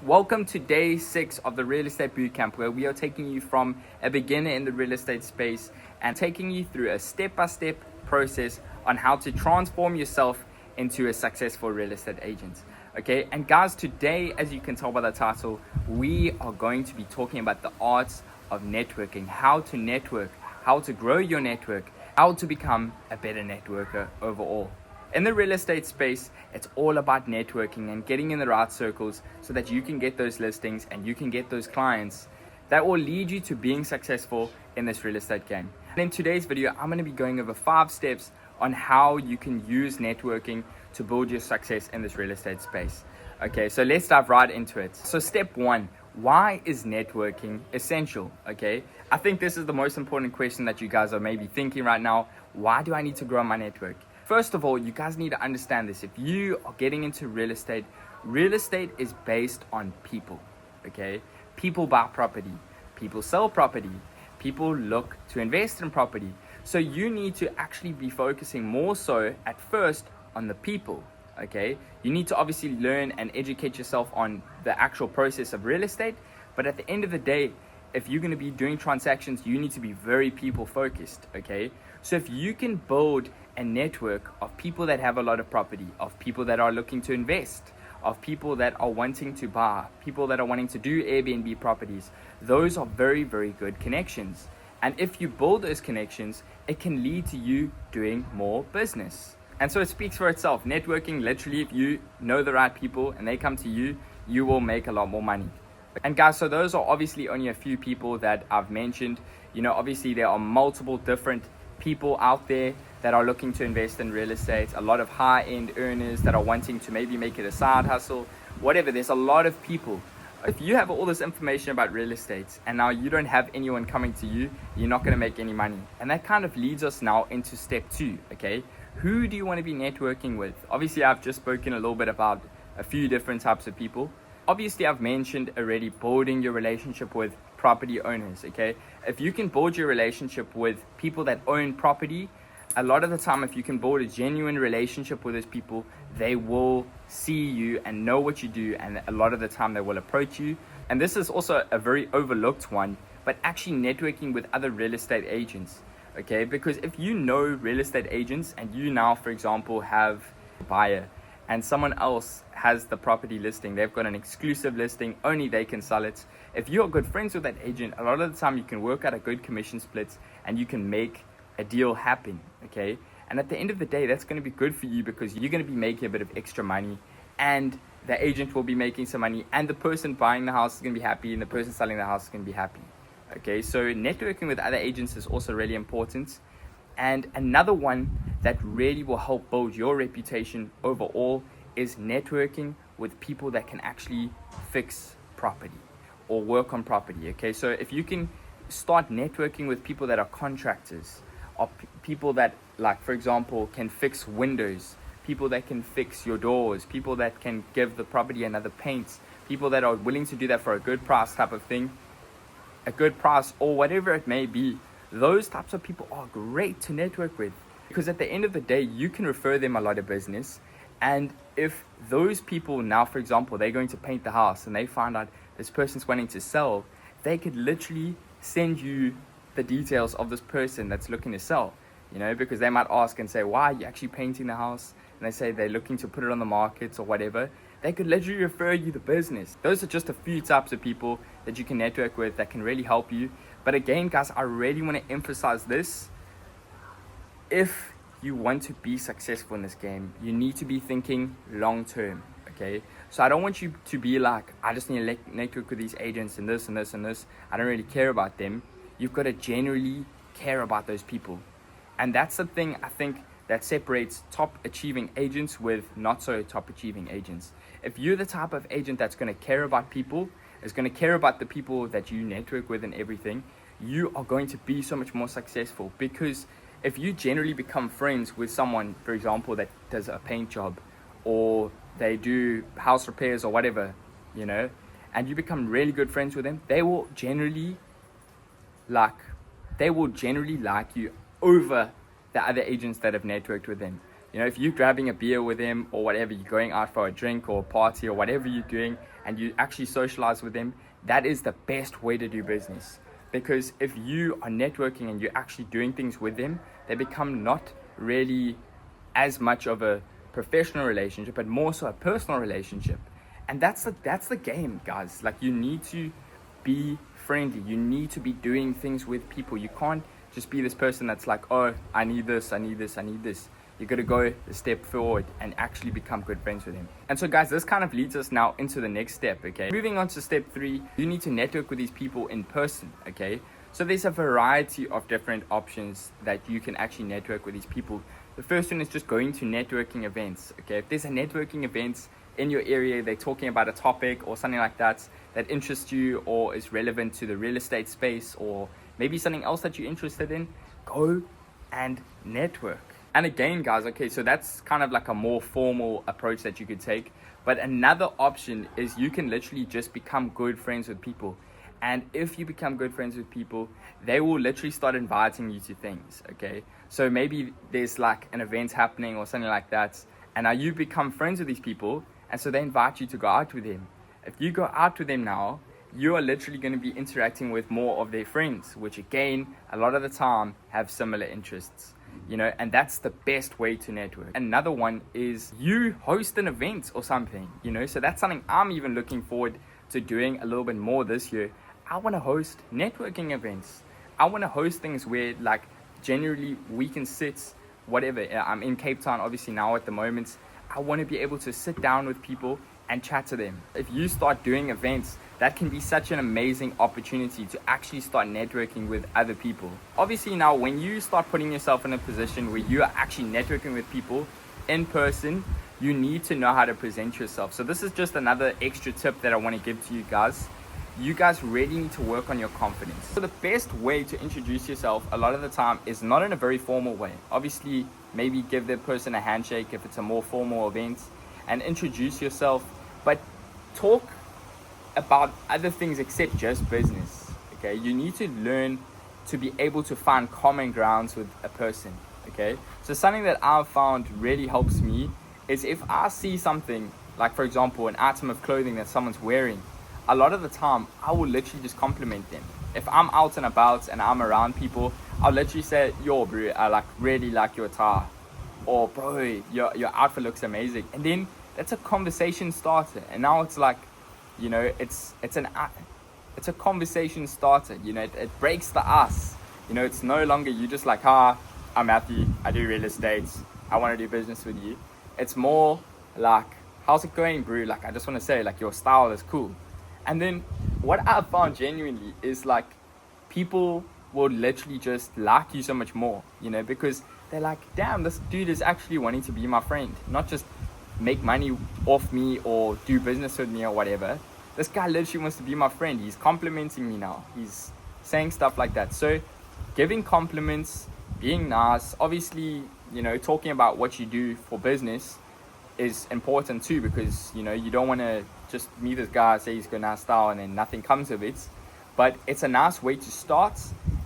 Welcome to day 6 of the Real Estate Bootcamp, where we are taking you from a beginner in the real estate space and taking you through a step-by-step process on how to transform yourself into a successful real estate agent. Okay, and guys, today, as you can tell by the title, we are going to be talking about the arts of networking, how to network, how to grow your network, how to become a better networker overall. In the real estate space, it's all about networking and getting in the right circles so that you can get those listings and you can get those clients that will lead you to being successful in this real estate game. And in today's video, I'm going to be going over 5 steps on how you can use networking to build your success in this real estate space. Okay, so let's dive right into it. So step 1, why is networking essential? Okay, I think this is the most important question that you guys are maybe thinking right now. Why do I need to grow my network? First of all, you guys need to understand this. If you are getting into real estate is based on people, okay? People buy property, people sell property, people look to invest in property. So you need to actually be focusing more so at first on the people, okay? You need to obviously learn and educate yourself on the actual process of real estate, but at the end of the day, if you're going to be doing transactions, you need to be very people focused, okay? So if you can build a network of people that have a lot of property, of people that are looking to invest, of people that are wanting to buy, people that are wanting to do Airbnb properties, those are very, very good connections. And if you build those connections, it can lead to you doing more business. And so it speaks for itself. Networking, literally, if you know the right people and they come to you, you will make a lot more money. And guys, so those are obviously only a few people that I've mentioned. You know, obviously there are multiple different people out there that are looking to invest in real estate, a lot of high-end earners that are wanting to maybe make it a side hustle, whatever. There's a lot of people. If you have all this information about real estate and now you don't have anyone coming to you, you're not going to make any money. And that kind of leads us now into step 2, okay? Who do you want to be networking with? Obviously, I've just spoken a little bit about a few different types of people. Obviously, I've mentioned already building your relationship with property owners, okay? If you can build your relationship with people that own property, a lot of the time, if you can build a genuine relationship with those people, they will see you and know what you do, and a lot of the time they will approach you. And this is also a very overlooked one, but actually networking with other real estate agents, okay? Because if you know real estate agents and you now, for example, have a buyer and someone else has the property listing, they've got an exclusive listing, only they can sell it. If you're good friends with that agent, a lot of the time you can work out a good commission split and you can make a deal happen, okay? And at the end of the day, that's going to be good for you because you're going to be making a bit of extra money and the agent will be making some money and the person buying the house is going to be happy and the person selling the house is going to be happy, okay? So networking with other agents is also really important. And another one that really will help build your reputation overall is networking with people that can actually fix property or work on property, okay? So if you can start networking with people that are contractors, or people that, like, for example, can fix windows, people that can fix your doors, people that can give the property another paint, people that are willing to do that for a good price type of thing, a good price or whatever it may be, those types of people are great to network with because at the end of the day, you can refer them a lot of business. And if those people now, for example, they're going to paint the house and they find out this person's wanting to sell, they could literally send you the details of this person that's looking to sell, you know, because they might ask and say, why are you actually painting the house? And they say they're looking to put it on the market or whatever. They could literally refer you the business. Those are just a few types of people that you can network with that can really help you. But again, guys, I really want to emphasize this. If you want to be successful in this game, you need to be thinking long term, okay? So I don't want you to be like, I just need to network with these agents and this and this and this. I don't really care about them. You've got to genuinely care about those people. And that's the thing I think that separates top achieving agents with not so top achieving agents. If you're the type of agent that's going to care about people, is going to care about the people that you network with and everything, you are going to be so much more successful. Because if you generally become friends with someone, for example, that does a paint job or they do house repairs or whatever, you know, and you become really good friends with them, they will generally like you over the other agents that have networked with them. You know, if you're grabbing a beer with them or whatever, you're going out for a drink or a party or whatever you're doing, and you actually socialize with them, that is the best way to do business. Because if you are networking and you're actually doing things with them, they become not really as much of a professional relationship, but more so a personal relationship. And that's the game, guys. Like, you need to be friendly. You need to be doing things with people. You can't just be this person that's like, oh, I need this, I need this, I need this. You got to go a step forward and actually become good friends with him. And so, guys, this kind of leads us now into the next step, okay? Moving on to step 3, you need to network with these people in person, okay? So there's a variety of different options that you can actually network with these people. The first one is just going to networking events, okay? If there's a networking event in your area, they're talking about a topic or something like that that interests you or is relevant to the real estate space, or maybe something else that you're interested in, go and network. And again, guys, okay, so that's kind of like a more formal approach that you could take. But another option is you can literally just become good friends with people. And if you become good friends with people, they will literally start inviting you to things, okay? So maybe there's like an event happening or something like that, and now you become friends with these people, and so they invite you to go out with them. If you go out with them now, you are literally going to be interacting with more of their friends, which again, a lot of the time have similar interests. You know, and that's the best way to network. Another one is you host an event or something, you know, so that's something I'm even looking forward to doing a little bit more this year. I want to host networking events. I want to host things where, like, generally we can sit, whatever. I'm in Cape Town, obviously, now at the moment. I want to be able to sit down with people and chat to them. If you start doing events, that can be such an amazing opportunity to actually start networking with other people. Obviously, now when you start putting yourself in a position where you are actually networking with people in person, you need to know how to present yourself. So this is just another extra tip that I want to give to you guys. You guys really need to work on your confidence. So the best way to introduce yourself a lot of the time is not in a very formal way. Obviously, maybe give the person a handshake if it's a more formal event, and introduce yourself, but talk about other things except just business, okay? You need to learn to be able to find common grounds with a person, okay? So something that I've found really helps me is if I see something, like for example, an item of clothing that someone's wearing, a lot of the time, I will literally just compliment them. If I'm out and about and I'm around people, I'll literally say, yo, bro, I really like your attire. Or, bro, your outfit looks amazing. And then that's a conversation starter. And now it's like, you know, it's a conversation starter. You know, it breaks the ice. You know, it's no longer you just like, I'm Matthew, I do real estate, I want to do business with you. It's more like, how's it going, bro? Like, I just want to say, like, your style is cool. And then what I found genuinely is, like, people will literally just like you so much more, you know, because they're like, damn, this dude is actually wanting to be my friend, not just make money off me or do business with me or whatever. This guy literally wants to be my friend. He's complimenting me now. He's saying stuff like that. So giving compliments, being nice, obviously, you know, talking about what you do for business is important too, because, you know, you don't want to just meet this guy, say he's got a nice style, and then nothing comes of it. But it's a nice way to start.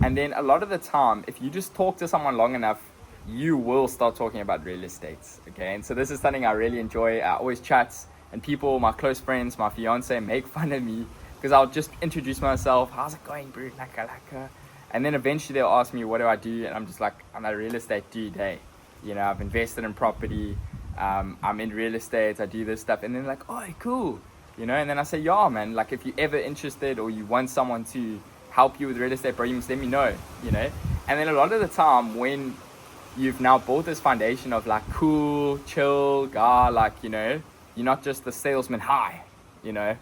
And then a lot of the time, if you just talk to someone long enough, you will start talking about real estate, okay? And so this is something I really enjoy. I always chat, and people, my close friends, my fiance, make fun of me because I'll just introduce myself. How's it going, bro? Laka. And then eventually they'll ask me, what do I do? And I'm just like, I'm a real estate dude, hey. You know, I've invested in property. I'm in real estate. I do this stuff. And then like, oh, cool. You know, and then I say, yeah, man, like if you're ever interested or you want someone to help you with real estate, bro, you must let me know, you know? And then a lot of the time when you've now built this foundation of like cool, chill guy, like, you know, you're not just the salesman, hi, you know,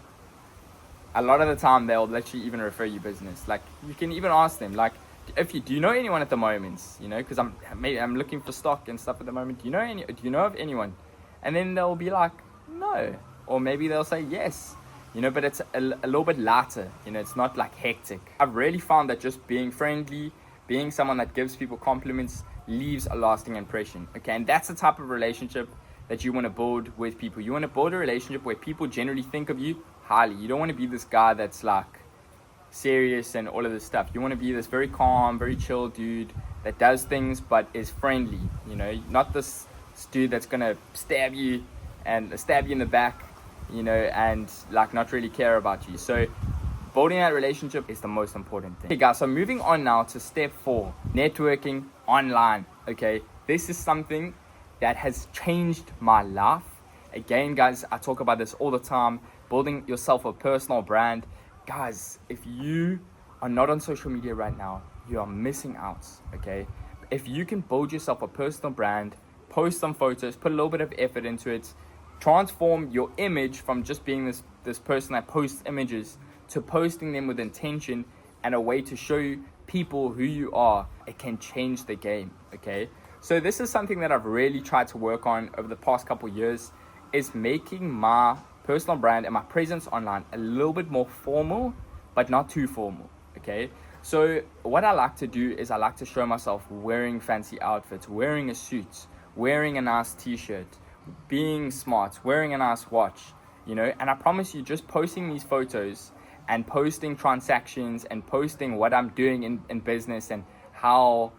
a lot of the time they'll literally even refer you business. Like, you can even ask them, like, do you know anyone at the moment, you know, because I'm looking for stock and stuff at the moment. Do you know of anyone? And then they'll be like, no. Or maybe they'll say yes, you know, but it's a little bit lighter, you know, it's not like hectic. I've really found that just being friendly, being someone that gives people compliments, leaves a lasting impression, okay? And that's the type of relationship that you want to build with people. You want to build a relationship where people generally think of you highly. You don't want to be this guy that's like serious and all of this stuff. You want to be this very calm, very chill dude that does things but is friendly, you know, not this this dude that's gonna stab you in the back, and like not really care about you. So building that relationship is the most important thing. Okay guys, so moving on now to step 4, networking online. Okay, this is something that has changed my life. Again guys, I talk about this all the time, building yourself a personal brand. Guys, if you are not on social media right now, you are missing out. Okay, if you can build yourself a personal brand, post some photos, put a little bit of effort into it, transform your image from just being this person that posts images to posting them with intention and a way to show people who you are, it can change the game. Okay, so this is something that I've really tried to work on over the past couple years, is making my personal brand and my presence online a little bit more formal, but not too formal. Okay, so what I like to do is I like to show myself wearing fancy outfits, wearing a suit, wearing a nice t-shirt, being smart, wearing a nice watch, and I promise you, just posting these photos and posting transactions and posting what I'm doing in business and how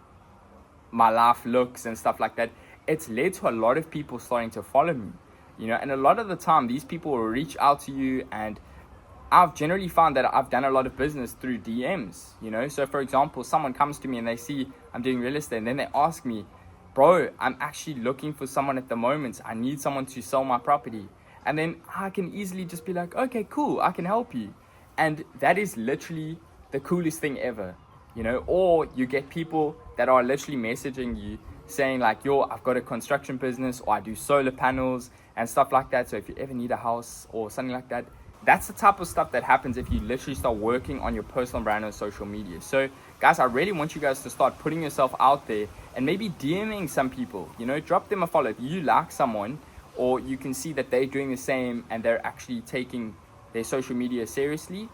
my life looks and stuff like that, it's led to a lot of people starting to follow me, and a lot of the time these people will reach out to you, and I've generally found that I've done a lot of business through DMs, so for example, someone comes to me and they see I'm doing real estate, and then they ask me, bro, I'm actually looking for someone at the moment, I need someone to sell my property. And then I can easily just be like, okay, cool, I can help you. And that is literally the coolest thing ever, or you get people that are literally messaging you saying like, yo, I've got a construction business, or I do solar panels and stuff like that, so if you ever need a house or something like that. That's the type of stuff that happens if you literally start working on your personal brand on social media. So guys, I really want you guys to start putting yourself out there and maybe DMing some people, drop them a follow. If you like someone, or you can see that they're doing the same and they're actually taking their social media seriously,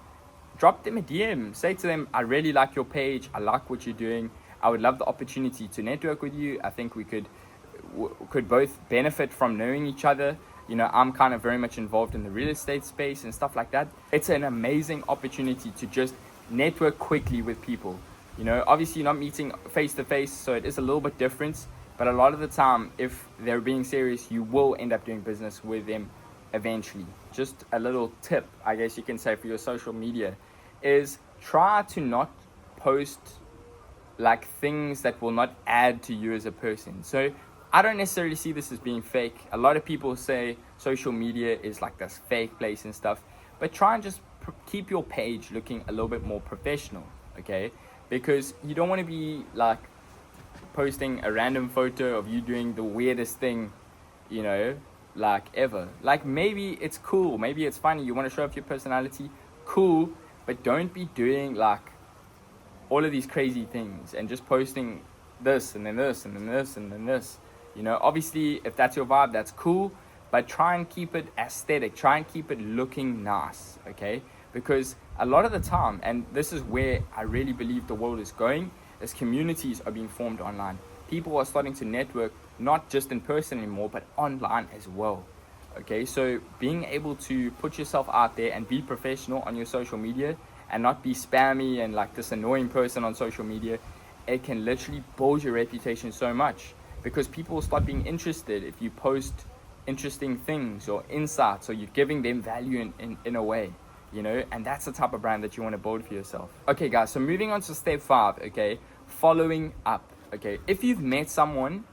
drop them a DM. Say to them, I really like your page, I like what you're doing, I would love the opportunity to network with you. I think we could both benefit from knowing each other. I'm kind of very much involved in the real estate space and stuff like that. It's an amazing opportunity to just network quickly with people. Obviously you're not meeting face to face, so it is a little bit different, but a lot of the time, if they're being serious, you will end up doing business with them eventually. Just a little tip, I guess you can say, for your social media is try to not post like things that will not add to you as a person. So I don't necessarily see this as being fake. A lot of people say social media is like this fake place and stuff, but try and just keep your page looking a little bit more professional, okay? Because you don't want to be like posting a random photo of you doing the weirdest thing, like ever. Like maybe it's cool, maybe it's funny, you want to show off your personality, cool, but don't be doing like all of these crazy things and just posting this and then this and then this and then this. Obviously, if that's your vibe, that's cool, but try and keep it aesthetic. Try and keep it looking nice, okay? Because a lot of the time, and this is where I really believe the world is going, is communities are being formed online. People are starting to network, not just in person anymore, but online as well, okay? So being able to put yourself out there and be professional on your social media and not be spammy and like this annoying person on social media, it can literally build your reputation so much. Because people will start being interested if you post interesting things or insights, or you're giving them value in a way, and that's the type of brand that you want to build for yourself. Okay guys, so moving on to step 5, okay, following up. Okay, if you've met someone,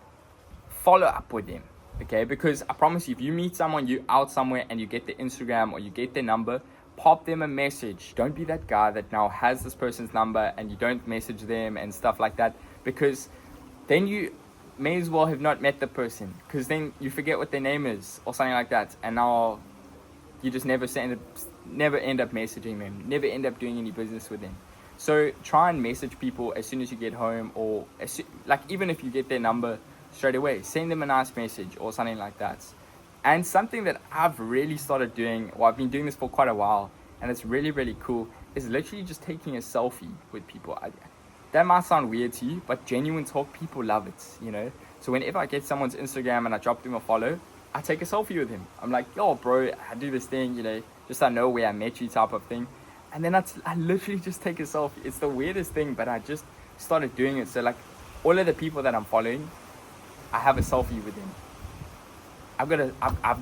follow up with them, okay? Because I promise you, if you meet someone, you're out somewhere and you get their Instagram or you get their number, pop them a message. Don't be that guy that now has this person's number and you don't message them and stuff like that, because then you may as well have not met the person, because then you forget what their name is or something like that, and now you just never end up messaging them, never end up doing any business with them. So try and message people as soon as you get home, or even if you get their number straight away, send them a nice message or something like that. And something that I've really started doing, well, I've been doing this for quite a while, and it's really, really cool, is literally just taking a selfie with people. That might sound weird to you, but genuine talk, people love it, So whenever I get someone's Instagram and I drop them a follow, I take a selfie with him. I'm like, yo, bro, I do this thing, just so I know where I met you type of thing. And then I literally just take a selfie. It's the weirdest thing, but I just started doing it. So like all of the people that I'm following, I have a selfie with them. I've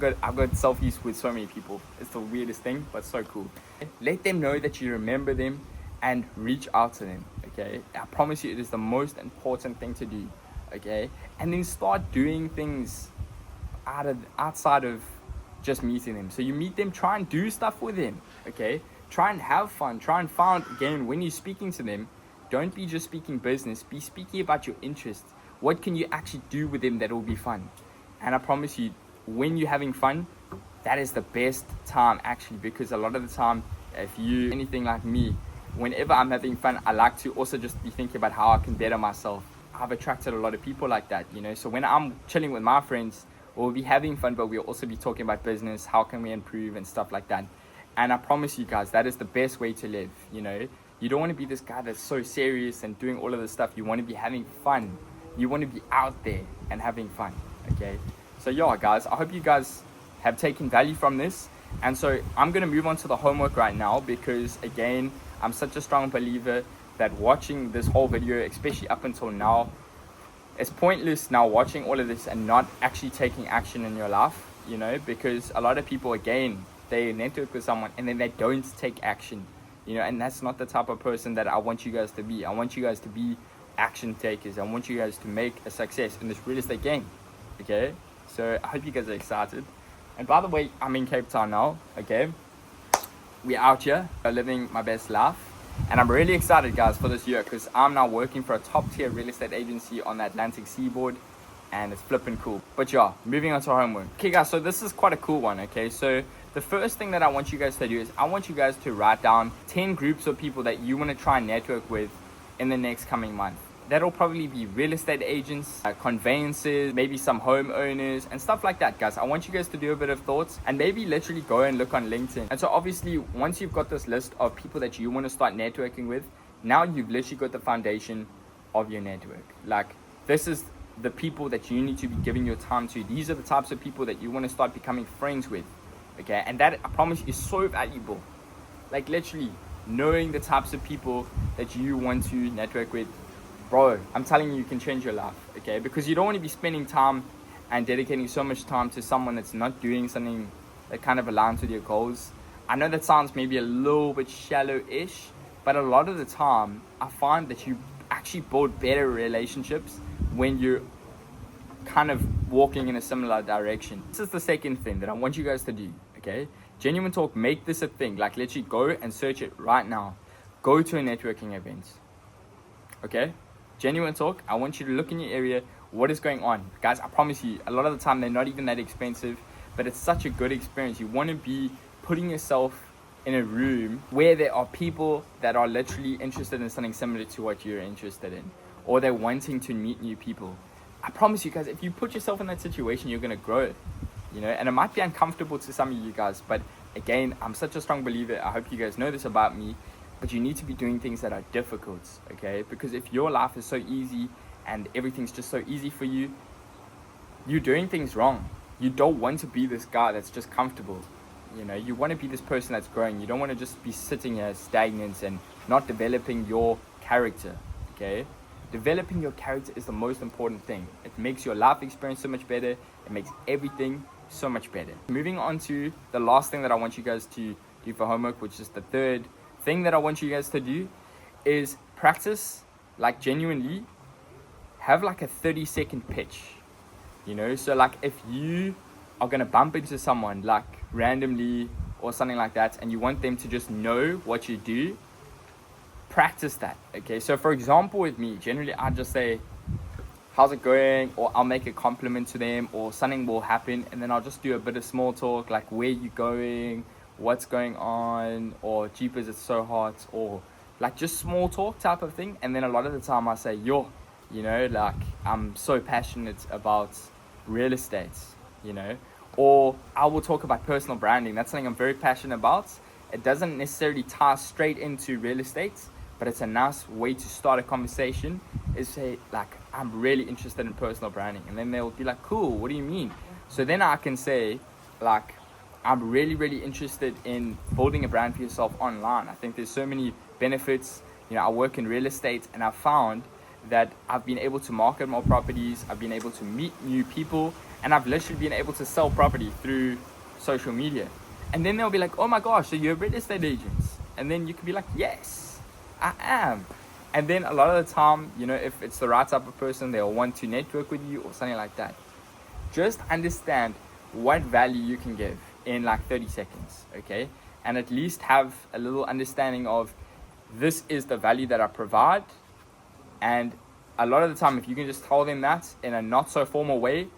got selfies with so many people. It's the weirdest thing, but so cool. Let them know that you remember them and reach out to them. Okay, I promise you, it is the most important thing to do. Okay, and then start doing things outside of just meeting them. So you meet them, try and do stuff with them. Okay, try and have fun. Try and find, again, when you're speaking to them, don't be just speaking business. Be speaking about your interests. What can you actually do with them that will be fun? And I promise you, when you're having fun, that is the best time actually, because a lot of the time, if you anything like me, whenever I'm having fun, I like to also just be thinking about how I can better myself. I've attracted a lot of people like that, you know. So when I'm chilling with my friends, we'll be having fun, but we'll also be talking about business, how can we improve and stuff like that. And I promise you guys, that is the best way to live, you know. You don't want to be this guy that's so serious and doing all of this stuff. You want to be having fun. You want to be out there and having fun, okay? So yeah, guys, I hope you guys have taken value from this. And so I'm going to move on to the homework right now, because again, I'm such a strong believer that watching this whole video, especially up until now, it's pointless now watching all of this and not actually taking action in your life, you know, because a lot of people, again, they network with someone and then they don't take action, you know, and that's not the type of person that I want you guys to be. I want you guys to be action takers. I want you guys to make a success in this real estate game, okay? So I hope you guys are excited. And by the way, I'm in Cape Town now, okay? We're out here, living my best life. And I'm really excited, guys, for this year, because I'm now working for a top tier real estate agency on the Atlantic seaboard, and it's flipping cool. But yeah, moving on to our homework. Okay, guys, so this is quite a cool one, okay? So the first thing that I want you guys to do is I want you guys to write down 10 groups of people that you want to try and network with in the next coming month. That'll probably be real estate agents, conveyancers, maybe some homeowners and stuff like that, guys. I want you guys to do a bit of thoughts and maybe literally go and look on LinkedIn. And so obviously, once you've got this list of people that you want to start networking with, now you've literally got the foundation of your network. Like, this is the people that you need to be giving your time to. These are the types of people that you want to start becoming friends with, okay? And that, I promise, is so valuable. Like, literally knowing the types of people that you want to network with. Bro, I'm telling you, you can change your life, okay? Because you don't want to be spending time and dedicating so much time to someone that's not doing something that kind of aligns with your goals. I know that sounds maybe a little bit shallow-ish, but a lot of the time, I find that you actually build better relationships when you're kind of walking in a similar direction. This is the second thing that I want you guys to do, okay? Genuine Talk, make this a thing. Like, literally go and search it right now. Go to a networking event, okay? Genuine Talk, I want you to look in your area, what is going on. Guys, I promise you, a lot of the time they're not even that expensive, but it's such a good experience. You want to be putting yourself in a room where there are people that are literally interested in something similar to what you're interested in, or they're wanting to meet new people. I promise you guys, if you put yourself in that situation, you're going to grow, you know, and it might be uncomfortable to some of you guys, but again, I'm such a strong believer. I hope you guys know this about me. But you need to be doing things that are difficult, okay? Because if your life is so easy and everything's just so easy for you, you're doing things wrong. You don't want to be this guy that's just comfortable. You know, you want to be this person that's growing. You don't want to just be sitting here stagnant and not developing your character, okay? Developing your character is the most important thing. It makes your life experience so much better. It makes everything so much better. Moving on to the last thing that I want you guys to do for homework, which is the third thing that I want you guys to do, is practice, like, genuinely have like a 30-second pitch, you know? So like, if you are gonna bump into someone like randomly or something like that, and you want them to just know what you do, practice that, okay? So for example, with me, generally I just say, how's it going? Or I'll make a compliment to them, or something will happen, and then I'll just do a bit of small talk, like, where you going, what's going on, or jeepers, it's so hot, or like just small talk type of thing. And then a lot of the time I say, yo, you know, like, I'm so passionate about real estate, you know, or I will talk about personal branding. That's something I'm very passionate about. It doesn't necessarily tie straight into real estate, but it's a nice way to start a conversation, is say, like, I'm really interested in personal branding. And then they'll be like, cool, what do you mean? So then I can say, like, I'm really, really interested in building a brand for yourself online. I think there's so many benefits. You know, I work in real estate, and I've found that I've been able to market more properties. I've been able to meet new people, and I've literally been able to sell property through social media. And then they'll be like, oh my gosh, so you're real estate agents? And then you can be like, yes, I am. And then a lot of the time, you know, if it's the right type of person, they'll want to network with you or something like that. Just understand what value you can give in like 30 seconds, okay? And at least have a little understanding of, this is the value that I provide. And a lot of the time, if you can just tell them that in a not so formal way,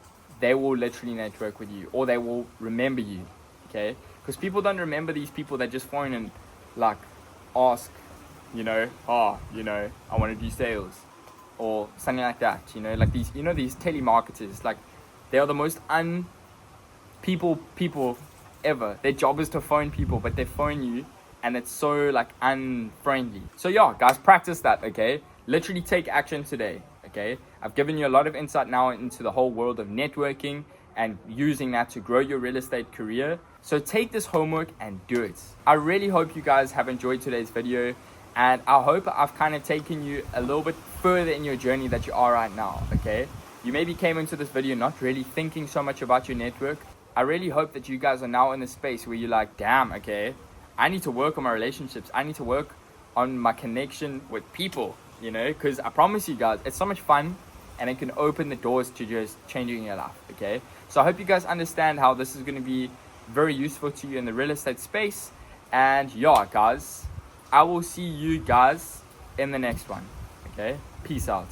they will literally network with you, or they will remember you, okay? Because people don't remember these people that just phone and like ask, you know, oh, you know, I want to do sales or something like that, you know, like these, you know, these telemarketers, like they are the most people ever. Their job is to phone people, but they phone you and it's so like unfriendly. So yeah, guys, practice that, okay? Literally take action today, okay? I've given you a lot of insight now into the whole world of networking and using that to grow your real estate career. So take this homework and do it. I really hope you guys have enjoyed today's video, and I hope I've kind of taken you a little bit further in your journey that you are right now, okay? You maybe came into this video not really thinking so much about your network. I really hope that you guys are now in a space where you're like, damn, okay, I need to work on my relationships. I need to work on my connection with people, you know, because I promise you guys, it's so much fun and it can open the doors to just changing your life, okay? So I hope you guys understand how this is going to be very useful to you in the real estate space. And yeah, guys, I will see you guys in the next one, okay? Peace out.